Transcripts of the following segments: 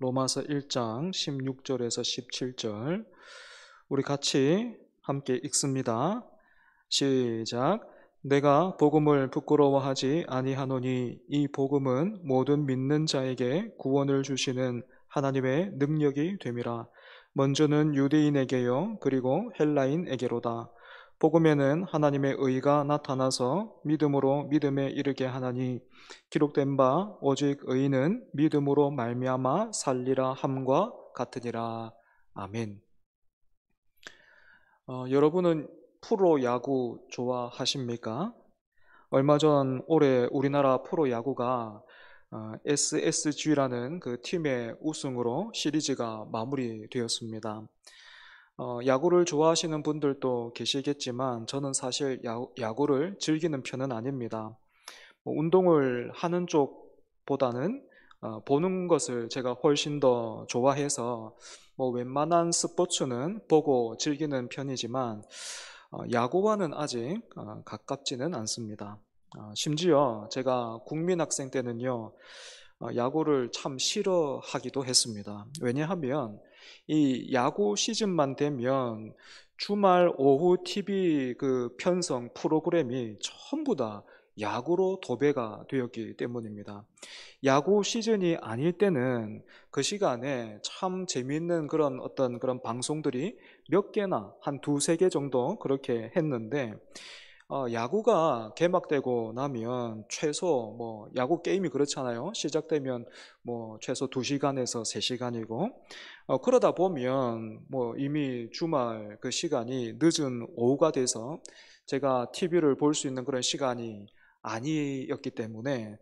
로마서 1장 16절에서 17절 우리 같이 함께 읽습니다. 시작. 내가 복음을 부끄러워하지 아니하노니 이 복음은 모든 믿는 자에게 구원을 주시는 하나님의 능력이 됨이라. 먼저는 유대인에게요 그리고 헬라인에게로다. 복음에는 하나님의 의가 나타나서 믿음으로 믿음에 이르게 하나니 기록된 바 오직 의인은 믿음으로 말미암아 살리라 함과 같으니라. 아멘. 여러분은 프로야구 좋아하십니까? 얼마 전 올해 우리나라 프로야구가 SSG라는 그 팀의 우승으로 시리즈가 마무리되었습니다. 야구를 좋아하시는 분들도 계시겠지만 저는 사실 야구를 즐기는 편은 아닙니다. 운동을 하는 쪽보다는 보는 것을 제가 훨씬 더 좋아해서 웬만한 스포츠는 보고 즐기는 편이지만 야구와는 아직 가깝지는 않습니다. 심지어 제가 국민학생 때는요 야구를 참 싫어하기도 했습니다. 왜냐하면 이 야구 시즌만 되면 주말 오후 TV 그 편성 프로그램이 전부 다 야구로 도배가 되었기 때문입니다. 야구 시즌이 아닐 때는 그 시간에 참 재미있는 그런 방송들이 몇 개나 한 두세 개 정도 그렇게 했는데 야구가 개막되고 나면 최소 야구 게임이 그렇잖아요. 시작되면 최소 2시간에서 3시간이고 그러다 보면 이미 주말 그 시간이 늦은 오후가 돼서 제가 TV를 볼 수 있는 그런 시간이 아니었기 때문에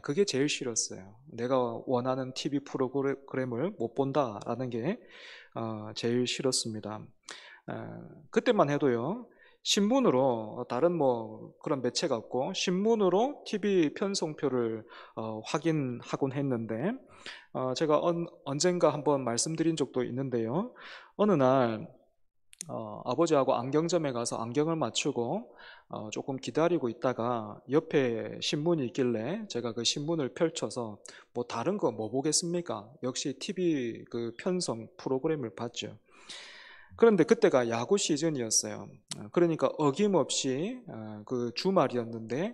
그게 제일 싫었어요. 내가 원하는 TV 프로그램을 못 본다라는 게 제일 싫었습니다. 그때만 해도요. 신문으로 다른 그런 매체가 없고 신문으로 TV 편성표를 확인하곤 했는데 제가 언젠가 한번 말씀드린 적도 있는데요. 어느 날 아버지하고 안경점에 가서 안경을 맞추고 조금 기다리고 있다가 옆에 신문이 있길래 제가 그 신문을 펼쳐서 다른 거 뭐 보겠습니까? 역시 TV 그 편성 프로그램을 봤죠. 그런데 그때가 야구 시즌이었어요. 그러니까 어김없이 그 주말이었는데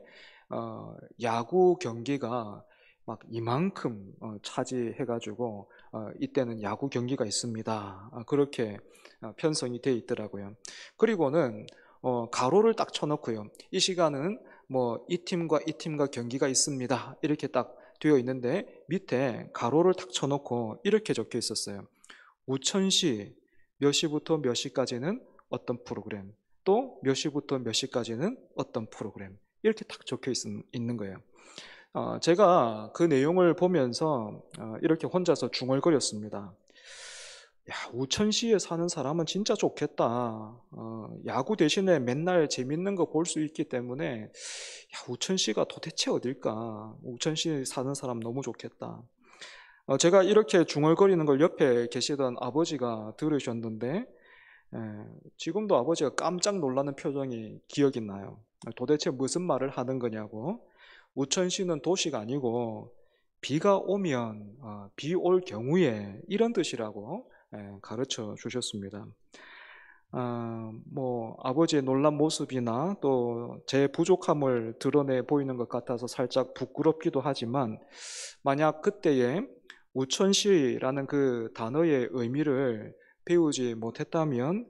야구 경기가 막 이만큼 차지해가지고 이때는 야구 경기가 있습니다. 그렇게 편성이 돼 있더라고요. 그리고는 가로를 딱 쳐놓고요. 이 시간은 이 팀과 이 팀과 경기가 있습니다. 이렇게 딱 되어 있는데 밑에 가로를 딱 쳐놓고 이렇게 적혀 있었어요. 우천시 몇 시부터 몇 시까지는 어떤 프로그램, 또 몇 시부터 몇 시까지는 어떤 프로그램, 이렇게 딱 적혀 있는 거예요. 제가 그 내용을 보면서 이렇게 혼자서 중얼거렸습니다. 야, 우천시에 사는 사람은 진짜 좋겠다. 야구 대신에 맨날 재밌는 거 볼 수 있기 때문에 야, 우천시가 도대체 어딜까? 우천시에 사는 사람 너무 좋겠다. 제가 이렇게 중얼거리는 걸 옆에 계시던 아버지가 들으셨는데 지금도 아버지가 깜짝 놀라는 표정이 기억이 나요. 도대체 무슨 말을 하는 거냐고. 우천시는 도시가 아니고 비가 오면 비 올 경우에 이런 뜻이라고 가르쳐 주셨습니다. 아버지의 놀란 모습이나 또 제 부족함을 드러내 보이는 것 같아서 살짝 부끄럽기도 하지만 만약 그때에 우천시라는 그 단어의 의미를 배우지 못했다면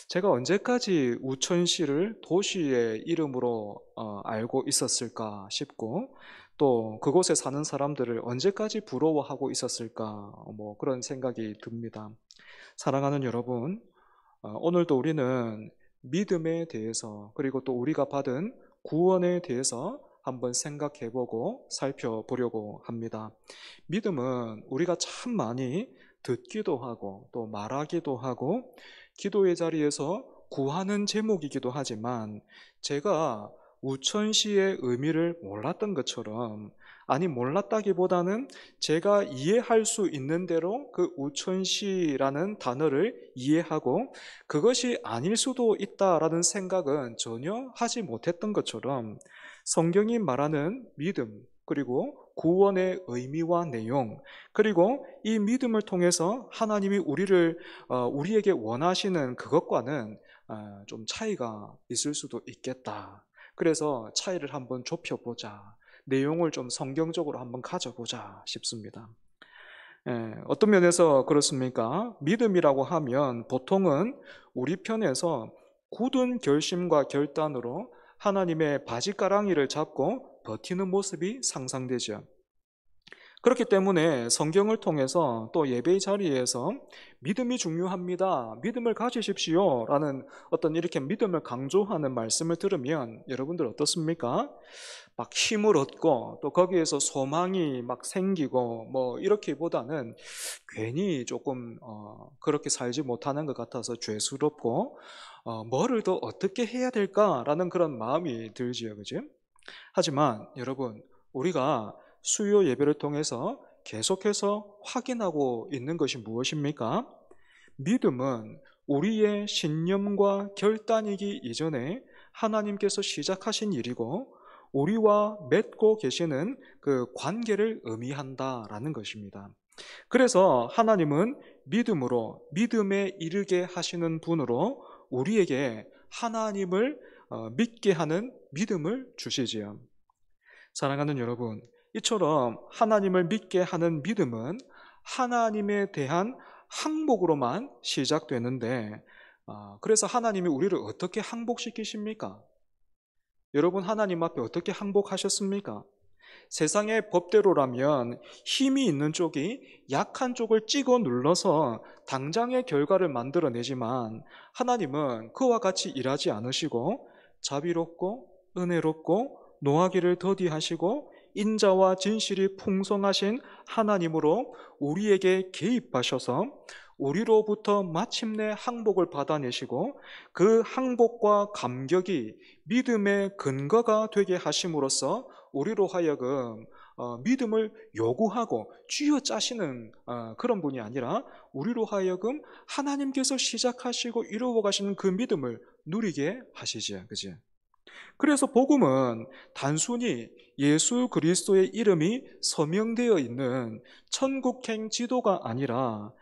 제가 언제까지 우천시를 도시의 이름으로 알고 있었을까 싶고 또 그곳에 사는 사람들을 언제까지 부러워하고 있었을까 그런 생각이 듭니다. 사랑하는 여러분, 오늘도 우리는 믿음에 대해서 그리고 또 우리가 받은 구원에 대해서 한번 생각해보고 살펴보려고 합니다. 믿음은 우리가 참 많이 듣기도 하고 또 말하기도 하고 기도의 자리에서 구하는 제목이기도 하지만 제가 우천시의 의미를 몰랐던 것처럼 아니 몰랐다기보다는 제가 이해할 수 있는 대로 그 우천시라는 단어를 이해하고 그것이 아닐 수도 있다라는 생각은 전혀 하지 못했던 것처럼 성경이 말하는 믿음 그리고 구원의 의미와 내용, 그리고 이 믿음을 통해서 하나님이 우리에게 원하시는 그것과는 좀 차이가 있을 수도 있겠다. 그래서 차이를 한번 좁혀보자. 내용을 좀 성경적으로 한번 가져보자 싶습니다. 어떤 면에서 그렇습니까? 믿음이라고 하면 보통은 우리 편에서 굳은 결심과 결단으로 하나님의 바지가랑이를 잡고 버티는 모습이 상상되죠. 그렇기 때문에 성경을 통해서 또 예배의 자리에서 믿음이 중요합니다. 믿음을 가지십시오. 라는 어떤 이렇게 믿음을 강조하는 말씀을 들으면 여러분들 어떻습니까? 막 힘을 얻고 또 거기에서 소망이 막 생기고 뭐 이렇기보다는 괜히 조금 그렇게 살지 못하는 것 같아서 죄스럽고 뭐를 더 어떻게 해야 될까라는 그런 마음이 들지요. 그죠? 하지만 여러분, 우리가 수요 예배를 통해서 계속해서 확인하고 있는 것이 무엇입니까? 믿음은 우리의 신념과 결단이기 이전에 하나님께서 시작하신 일이고 우리와 맺고 계시는 그 관계를 의미한다라는 것입니다. 그래서 하나님은 믿음으로 믿음에 이르게 하시는 분으로 우리에게 하나님을 믿게 하는 믿음을 주시지요. 사랑하는 여러분, 이처럼 하나님을 믿게 하는 믿음은 하나님에 대한 항복으로만 시작되는데, 그래서 하나님이 우리를 어떻게 항복시키십니까? 여러분, 하나님 앞에 어떻게 항복하셨습니까? 세상의 법대로라면 힘이 있는 쪽이 약한 쪽을 찍어 눌러서 당장의 결과를 만들어내지만 하나님은 그와 같이 일하지 않으시고 자비롭고 은혜롭고 노하기를 더디하시고 인자와 진실이 풍성하신 하나님으로 우리에게 개입하셔서 우리로부터 마침내 항복을 받아내시고 그 항복과 감격이 믿음의 근거가 되게 하심으로써 우리로 하여금 믿음을 요구하고 쥐어짜시는 그런 분이 아니라 우리로 하여금 하나님께서 시작하시고 이루어 가시는 그 믿음을 누리게 하시죠. 그죠? 그래서 복음은 단순히 예수 그리스도의 이름이 서명되어 있는 천국행 지도가 아니라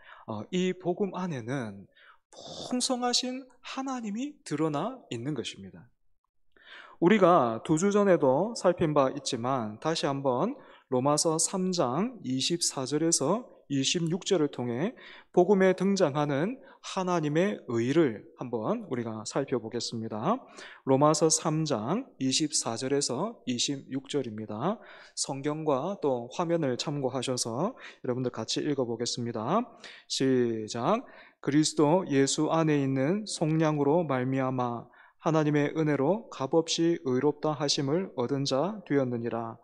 이 복음 안에는 풍성하신 하나님이 드러나 있는 것입니다. 우리가 2주 전에도 살핀 바 있지만 다시 한번 로마서 3장 24절에서 26절을 통해 복음에 등장하는 하나님의 의를 한번 우리가 살펴보겠습니다. 로마서 3장 24절에서 26절입니다. 성경과 또 화면을 참고하셔서 여러분들 같이 읽어보겠습니다. 시작. 그리스도 예수 안에 있는 속량으로 말미암아 하나님의 은혜로 값없이 의롭다 하심을 얻은 자 되었느니라.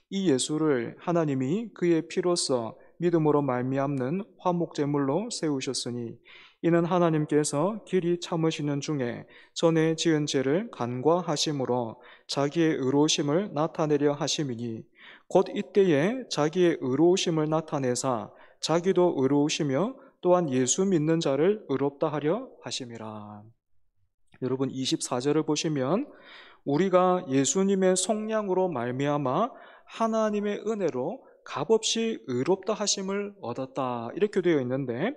이 예수를 하나님이 그의 피로써 믿음으로 말미암는 화목제물로 세우셨으니 이는 하나님께서 길이 참으시는 중에 전에 지은 죄를 간과하심으로 자기의 의로우심을 나타내려 하심이니 곧 이때에 자기의 의로우심을 나타내사 자기도 의로우시며 또한 예수 믿는 자를 의롭다 하려 하심이라. 여러분 24절을 보시면 우리가 예수님의 속량으로 말미암아 하나님의 은혜로 값없이 의롭다 하심을 얻었다 이렇게 되어 있는데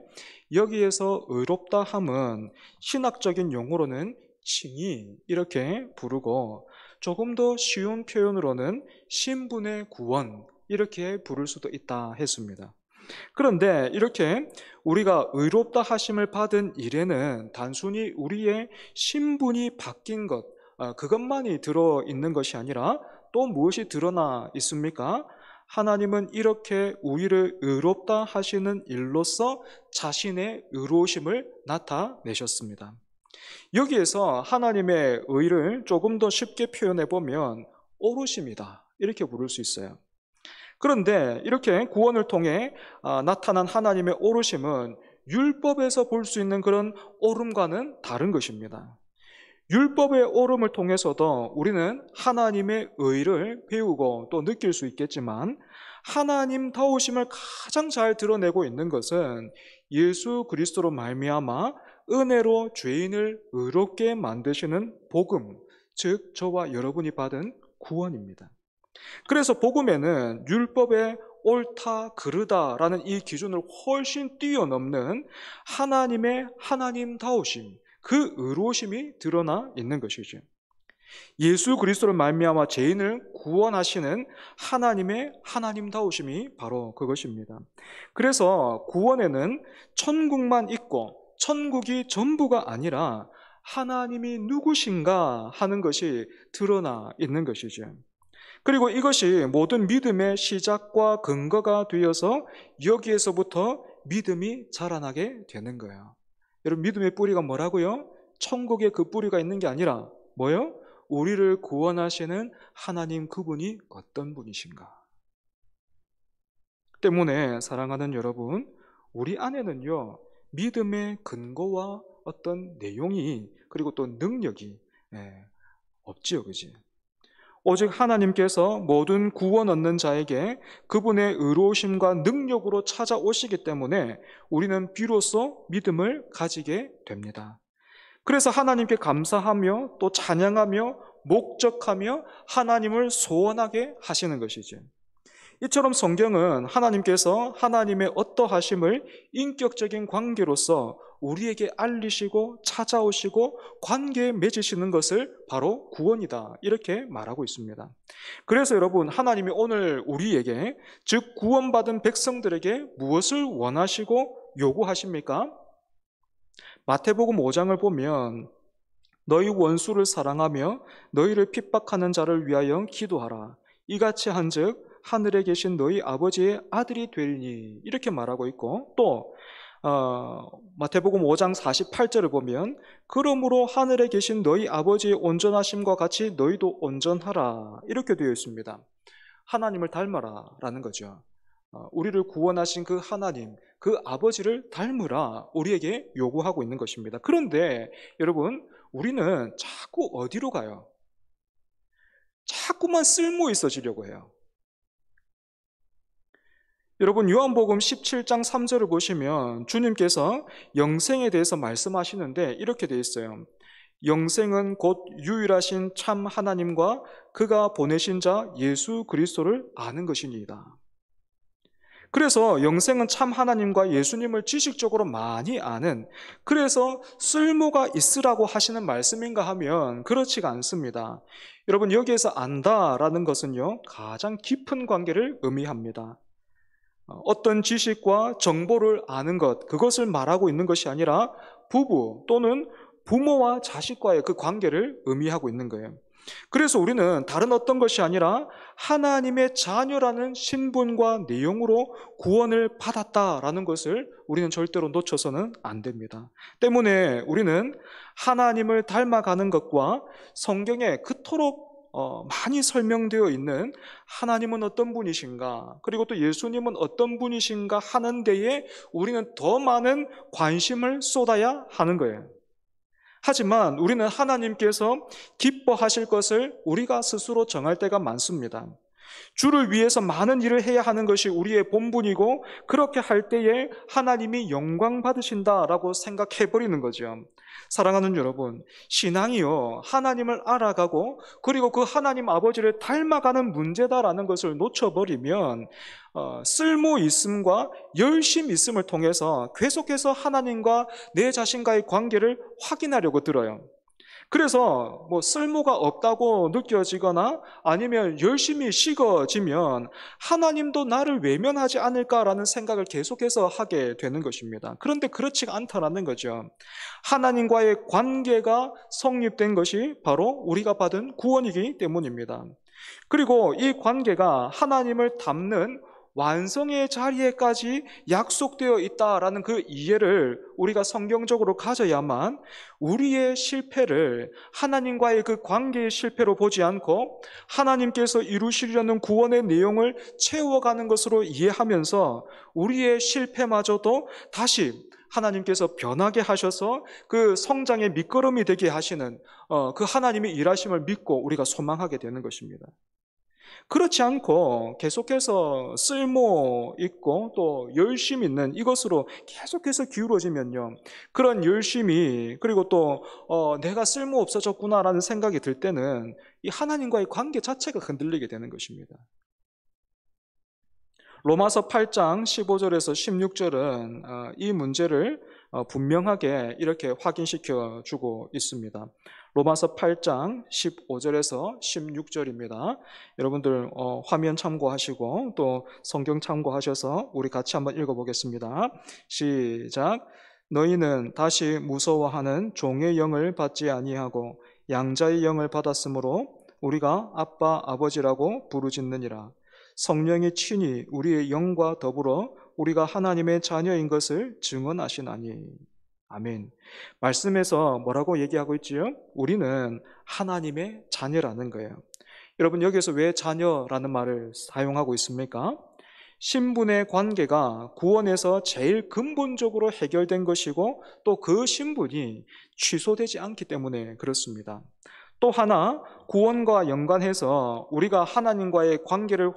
여기에서 의롭다 함은 신학적인 용어로는 칭의 이렇게 부르고 조금 더 쉬운 표현으로는 신분의 구원 이렇게 부를 수도 있다 했습니다. 그런데 이렇게 우리가 의롭다 하심을 받은 일에는 단순히 우리의 신분이 바뀐 것, 그것만이 들어있는 것이 아니라 또 무엇이 드러나 있습니까? 하나님은 이렇게 우리를 의롭다 하시는 일로서 자신의 의로우심을 나타내셨습니다. 여기에서 하나님의 의를 조금 더 쉽게 표현해 보면 오르심이다 이렇게 부를 수 있어요. 그런데 이렇게 구원을 통해 나타난 하나님의 오르심은 율법에서 볼 수 있는 그런 오름과는 다른 것입니다. 율법의 오름을 통해서도 우리는 하나님의 의를 배우고 또 느낄 수 있겠지만 하나님다우심을 가장 잘 드러내고 있는 것은 예수 그리스도로 말미암아 은혜로 죄인을 의롭게 만드시는 복음, 즉 저와 여러분이 받은 구원입니다. 그래서 복음에는 율법의 옳다, 그르다라는 이 기준을 훨씬 뛰어넘는 하나님의 하나님다우심, 그 의로우심이 드러나 있는 것이죠. 예수 그리스도를 말미암아 죄인을 구원하시는 하나님의 하나님다우심이 바로 그것입니다. 그래서 구원에는 천국만 있고 천국이 전부가 아니라 하나님이 누구신가 하는 것이 드러나 있는 것이죠. 그리고 이것이 모든 믿음의 시작과 근거가 되어서 여기에서부터 믿음이 자라나게 되는 거예요. 여러분, 믿음의 뿌리가 뭐라고요? 천국에 그 뿌리가 있는 게 아니라 뭐요? 우리를 구원하시는 하나님, 그분이 어떤 분이신가 때문에, 사랑하는 여러분, 우리 안에는요 믿음의 근거와 어떤 내용이, 그리고 또 능력이 없지요, 그지? 오직 하나님께서 모든 구원 얻는 자에게 그분의 의로우심과 능력으로 찾아오시기 때문에 우리는 비로소 믿음을 가지게 됩니다. 그래서 하나님께 감사하며 또 찬양하며 목적하며 하나님을 소원하게 하시는 것이죠. 이처럼 성경은 하나님께서 하나님의 어떠하심을 인격적인 관계로서 우리에게 알리시고 찾아오시고 관계에 맺으시는 것을 바로 구원이다, 이렇게 말하고 있습니다. 그래서 여러분, 하나님이 오늘 우리에게, 즉 구원받은 백성들에게 무엇을 원하시고 요구하십니까? 마태복음 5장을 보면 너희 원수를 사랑하며 너희를 핍박하는 자를 위하여 기도하라. 이같이 한즉 하늘에 계신 너희 아버지의 아들이 되리니, 이렇게 말하고 있고, 또 마태복음 5장 48절을 보면 그러므로 하늘에 계신 너희 아버지의 온전하심과 같이 너희도 온전하라, 이렇게 되어 있습니다. 하나님을 닮아라 라는 거죠. 우리를 구원하신 그 하나님, 그 아버지를 닮으라 우리에게 요구하고 있는 것입니다. 그런데 여러분, 우리는 자꾸 어디로 가요? 자꾸만 쓸모 있어지려고 해요. 여러분, 요한복음 17장 3절을 보시면 주님께서 영생에 대해서 말씀하시는데 이렇게 되어 있어요. 영생은 곧 유일하신 참 하나님과 그가 보내신 자 예수 그리스도를 아는 것이니이다. 그래서 영생은 참 하나님과 예수님을 지식적으로 많이 아는, 그래서 쓸모가 있으라고 하시는 말씀인가 하면 그렇지가 않습니다. 여러분, 여기에서 안다라는 것은요 가장 깊은 관계를 의미합니다. 어떤 지식과 정보를 아는 것, 그것을 말하고 있는 것이 아니라 부부 또는 부모와 자식과의 그 관계를 의미하고 있는 거예요. 그래서 우리는 다른 어떤 것이 아니라 하나님의 자녀라는 신분과 내용으로 구원을 받았다라는 것을 우리는 절대로 놓쳐서는 안 됩니다. 때문에 우리는 하나님을 닮아가는 것과 성경에 그토록 많이 설명되어 있는 하나님은 어떤 분이신가, 그리고 또 예수님은 어떤 분이신가 하는 데에 우리는 더 많은 관심을 쏟아야 하는 거예요. 하지만 우리는 하나님께서 기뻐하실 것을 우리가 스스로 정할 때가 많습니다. 주를 위해서 많은 일을 해야 하는 것이 우리의 본분이고, 그렇게 할 때에 하나님이 영광 받으신다라고 생각해버리는 거죠. 사랑하는 여러분, 신앙이요 하나님을 알아가고 그리고 그 하나님 아버지를 닮아가는 문제다라는 것을 놓쳐버리면 쓸모 있음과 열심 있음을 통해서 계속해서 하나님과 내 자신과의 관계를 확인하려고 들어요. 그래서 쓸모가 없다고 느껴지거나 아니면 열심히 식어지면 하나님도 나를 외면하지 않을까라는 생각을 계속해서 하게 되는 것입니다. 그런데 그렇지가 않다라는 거죠. 하나님과의 관계가 성립된 것이 바로 우리가 받은 구원이기 때문입니다. 그리고 이 관계가 하나님을 닮는 완성의 자리에까지 약속되어 있다라는 그 이해를 우리가 성경적으로 가져야만 우리의 실패를 하나님과의 그 관계의 실패로 보지 않고 하나님께서 이루시려는 구원의 내용을 채워가는 것으로 이해하면서 우리의 실패마저도 다시 하나님께서 변하게 하셔서 그 성장의 밑거름이 되게 하시는 그 하나님의 일하심을 믿고 우리가 소망하게 되는 것입니다. 그렇지 않고 계속해서 쓸모 있고 또 열심 있는 이것으로 계속해서 기울어지면요, 그런 열심이, 그리고 또 내가 쓸모 없어졌구나라는 생각이 들 때는 이 하나님과의 관계 자체가 흔들리게 되는 것입니다. 로마서 8장 15절에서 16절은 이 문제를 분명하게 이렇게 확인시켜 주고 있습니다. 로마서 8장 15절에서 16절입니다. 여러분들 화면 참고하시고 또 성경 참고하셔서 우리 같이 한번 읽어보겠습니다. 시작. 너희는 다시 무서워하는 종의 영을 받지 아니하고 양자의 영을 받았으므로 우리가 아빠 아버지라고 부르짖느니라. 성령이 친히 우리의 영과 더불어 우리가 하나님의 자녀인 것을 증언하시나니. 아멘. 말씀에서 뭐라고 얘기하고 있지요? 우리는 하나님의 자녀라는 거예요. 여러분, 여기서 왜 자녀라는 말을 사용하고 있습니까? 신분의 관계가 구원에서 제일 근본적으로 해결된 것이고 또 그 신분이 취소되지 않기 때문에 그렇습니다. 또 하나, 구원과 연관해서 우리가 하나님과의 관계를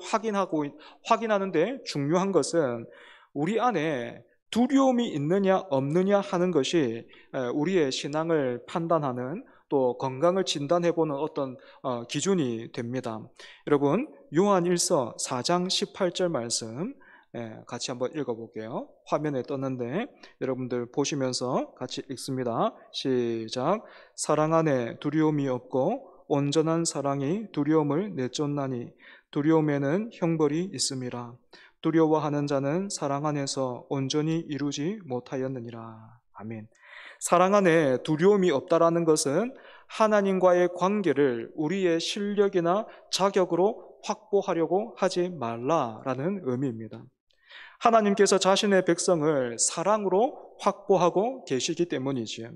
확인하는데 중요한 것은 우리 안에 두려움이 있느냐 없느냐 하는 것이 우리의 신앙을 판단하는, 또 건강을 진단해보는 어떤 기준이 됩니다. 여러분, 요한일서 4장 18절 말씀 같이 한번 읽어볼게요. 화면에 떴는데 여러분들 보시면서 같이 읽습니다. 시작. 사랑 안에 두려움이 없고 온전한 사랑이 두려움을 내쫓나니 두려움에는 형벌이 있음이라. 두려워하는 자는 사랑 안에서 온전히 이루지 못하였느니라. 아멘. 사랑 안에 두려움이 없다라는 것은 하나님과의 관계를 우리의 실력이나 자격으로 확보하려고 하지 말라라는 의미입니다. 하나님께서 자신의 백성을 사랑으로 확보하고 계시기 때문이지요.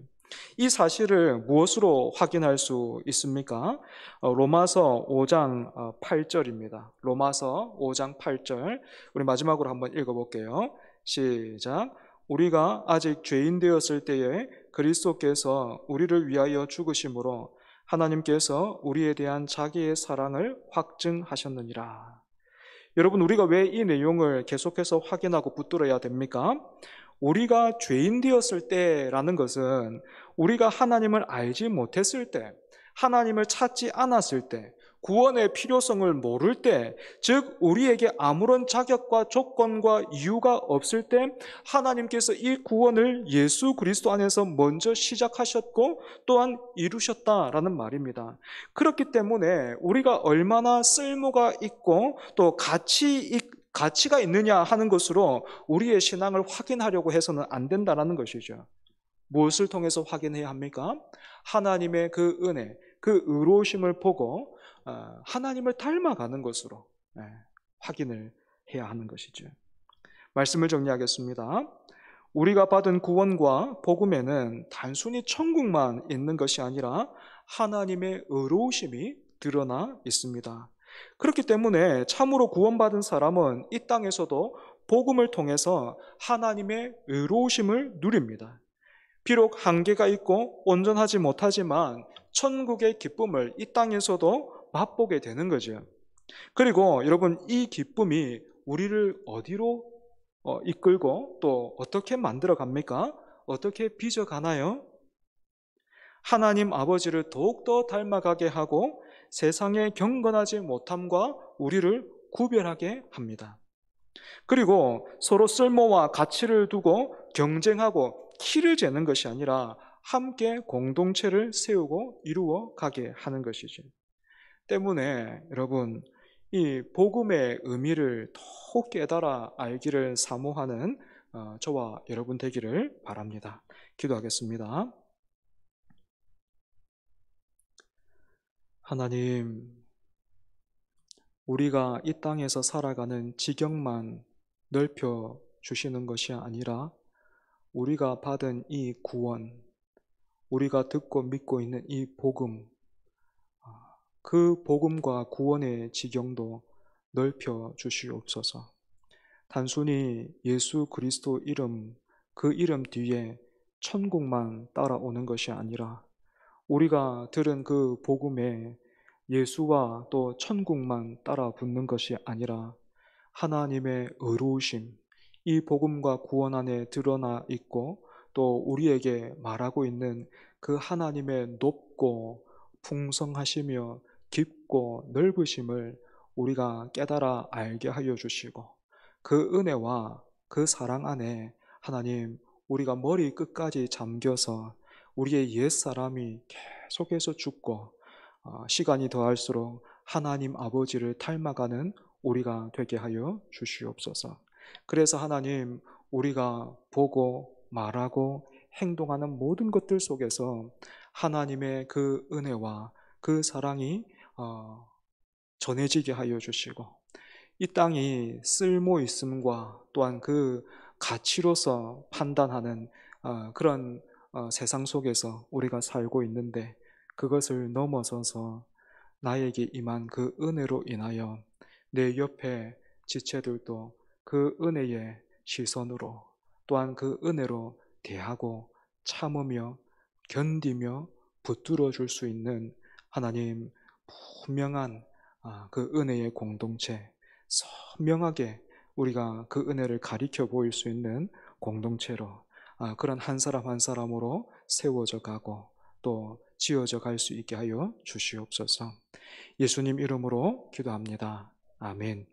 이 사실을 무엇으로 확인할 수 있습니까? 로마서 5장 8절입니다. 로마서 5장 8절. 우리 마지막으로 한번 읽어볼게요. 시작. 우리가 아직 죄인 되었을 때에 그리스도께서 우리를 위하여 죽으심으로 하나님께서 우리에 대한 자기의 사랑을 확증하셨느니라. 여러분, 우리가 왜 이 내용을 계속해서 확인하고 붙들어야 됩니까? 우리가 죄인 되었을 때라는 것은 우리가 하나님을 알지 못했을 때, 하나님을 찾지 않았을 때, 구원의 필요성을 모를 때, 즉 우리에게 아무런 자격과 조건과 이유가 없을 때 하나님께서 이 구원을 예수 그리스도 안에서 먼저 시작하셨고 또한 이루셨다라는 말입니다. 그렇기 때문에 우리가 얼마나 쓸모가 있고 또 가치가 있느냐 하는 것으로 우리의 신앙을 확인하려고 해서는 안 된다는 것이죠. 무엇을 통해서 확인해야 합니까? 하나님의 그 은혜, 그 의로우심을 보고 하나님을 닮아가는 것으로 확인을 해야 하는 것이죠. 말씀을 정리하겠습니다. 우리가 받은 구원과 복음에는 단순히 천국만 있는 것이 아니라 하나님의 의로우심이 드러나 있습니다. 그렇기 때문에 참으로 구원받은 사람은 이 땅에서도 복음을 통해서 하나님의 의로우심을 누립니다. 비록 한계가 있고 온전하지 못하지만 천국의 기쁨을 이 땅에서도 맛보게 되는 거죠. 그리고 여러분, 이 기쁨이 우리를 어디로 이끌고 또 어떻게 만들어 갑니까? 어떻게 빚어 가나요? 하나님 아버지를 더욱더 닮아가게 하고 세상에 경건하지 못함과 우리를 구별하게 합니다. 그리고 서로 쓸모와 가치를 두고 경쟁하고 키를 재는 것이 아니라 함께 공동체를 세우고 이루어 가게 하는 것이죠. 때문에 여러분, 이 복음의 의미를 더욱 깨달아 알기를 사모하는 저와 여러분 되기를 바랍니다. 기도하겠습니다. 하나님, 우리가 이 땅에서 살아가는 지경만 넓혀 주시는 것이 아니라 우리가 받은 이 구원, 우리가 듣고 믿고 있는 이 복음, 그 복음과 구원의 지경도 넓혀 주시옵소서. 단순히 예수 그리스도 이름, 그 이름 뒤에 천국만 따라오는 것이 아니라 우리가 들은 그 복음에 예수와 또 천국만 따라 붙는 것이 아니라 하나님의 의로우심, 이 복음과 구원 안에 드러나 있고 또 우리에게 말하고 있는 그 하나님의 높고 풍성하시며 깊고 넓으심을 우리가 깨달아 알게 하여 주시고, 그 은혜와 그 사랑 안에 하나님, 우리가 머리 끝까지 잠겨서 우리의 옛사람이 계속해서 죽고 시간이 더할수록 하나님 아버지를 닮아가는 우리가 되게 하여 주시옵소서. 그래서 하나님, 우리가 보고 말하고 행동하는 모든 것들 속에서 하나님의 그 은혜와 그 사랑이 전해지게 하여 주시고, 이 땅이 쓸모 있음과 또한 그 가치로서 판단하는 그런 세상 속에서 우리가 살고 있는데, 그것을 넘어서서 나에게 임한 그 은혜로 인하여 내 옆에 지체들도 그 은혜의 시선으로 또한 그 은혜로 대하고 참으며 견디며 붙들어 줄 수 있는 하나님 분명한 그 은혜의 공동체, 선명하게 우리가 그 은혜를 가리켜 보일 수 있는 공동체로, 그런 한 사람 한 사람으로 세워져 가고 또 지어져 갈 수 있게 하여 주시옵소서. 예수님 이름으로 기도합니다. 아멘.